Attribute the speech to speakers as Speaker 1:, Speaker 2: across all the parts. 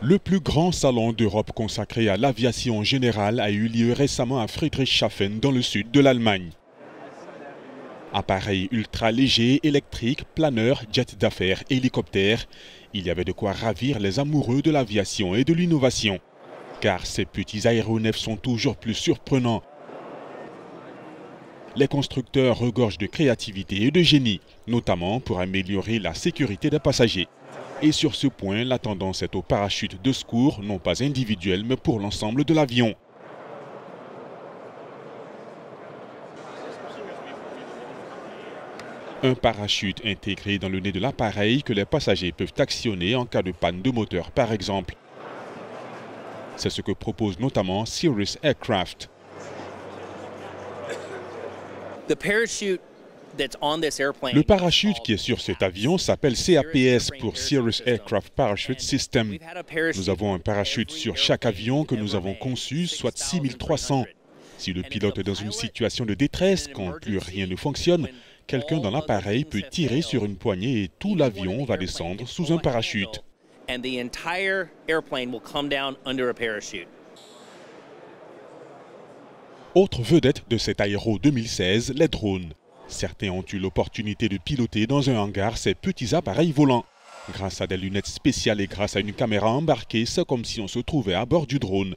Speaker 1: Le plus grand salon d'Europe consacré à l'aviation générale a eu lieu récemment à Friedrichshafen dans le sud de l'Allemagne. Appareils ultra légers, électriques, planeurs, jets d'affaires, hélicoptères, il y avait de quoi ravir les amoureux de l'aviation et de l'innovation. Car ces petits aéronefs sont toujours plus surprenants. Les constructeurs regorgent de créativité et de génie, notamment pour améliorer la sécurité des passagers. Et sur ce point, la tendance est au parachute de secours, non pas individuel, mais pour l'ensemble de l'avion. Un parachute intégré dans le nez de l'appareil que les passagers peuvent actionner en cas de panne de moteur, par exemple. C'est ce que propose notamment Cirrus Aircraft. Le parachute qui est sur cet avion s'appelle CAPS pour Cirrus Aircraft Parachute System. Nous avons un parachute sur chaque avion que nous avons conçu, soit 6300. Si le pilote est dans une situation de détresse, quand plus rien ne fonctionne, quelqu'un dans l'appareil peut tirer sur une poignée et tout l'avion va descendre sous un parachute. Autre vedette de cet Aéro 2016, les drones. Certains ont eu l'opportunité de piloter dans un hangar ces petits appareils volants. Grâce à des lunettes spéciales et grâce à une caméra embarquée, c'est comme si on se trouvait à bord du drone.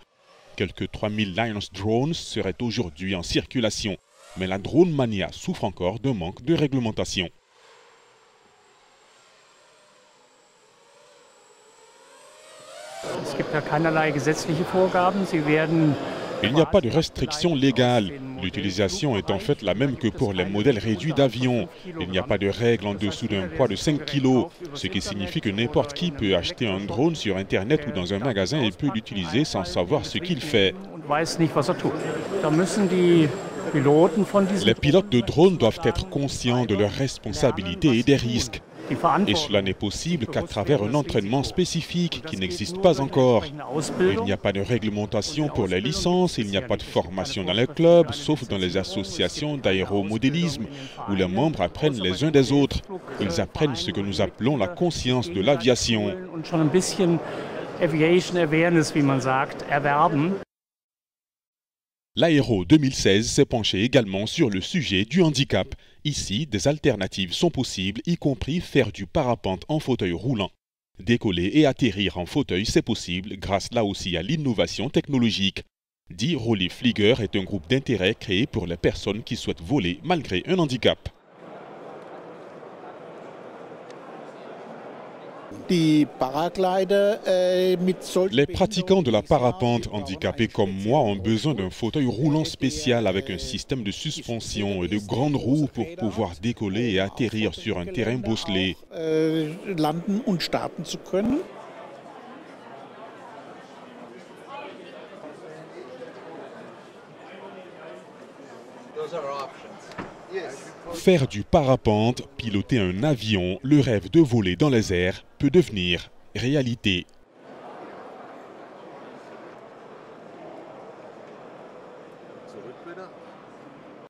Speaker 1: Quelques 3000 Lions Drones seraient aujourd'hui en circulation. Mais la drone mania souffre encore d'un manque de réglementation. Il n'y a pas de restriction légale. L'utilisation est en fait la même que pour les modèles réduits d'avions. Il n'y a pas de règle en dessous d'un poids de 5 kg, ce qui signifie que n'importe qui peut acheter un drone sur Internet ou dans un magasin et peut l'utiliser sans savoir ce qu'il fait. Les pilotes de drones doivent être conscients de leurs responsabilités et des risques. Et cela n'est possible qu'à travers un entraînement spécifique qui n'existe pas encore. Il n'y a pas de réglementation pour les licences, il n'y a pas de formation dans les clubs, sauf dans les associations d'aéromodélisme, où les membres apprennent les uns des autres. Ils apprennent ce que nous appelons la conscience de l'aviation. L'Aéro 2016 s'est penché également sur le sujet du handicap. Ici, des alternatives sont possibles, y compris faire du parapente en fauteuil roulant. Décoller et atterrir en fauteuil, c'est possible grâce là aussi à l'innovation technologique. Die Rolli Flieger est un groupe d'intérêt créé pour les personnes qui souhaitent voler malgré un handicap. Les pratiquants de la parapente handicapés comme moi ont besoin d'un fauteuil roulant spécial avec un système de suspension et de grandes roues pour pouvoir décoller et atterrir sur un terrain bosselé. Faire du parapente, piloter un avion, le rêve de voler dans les airs peut devenir réalité.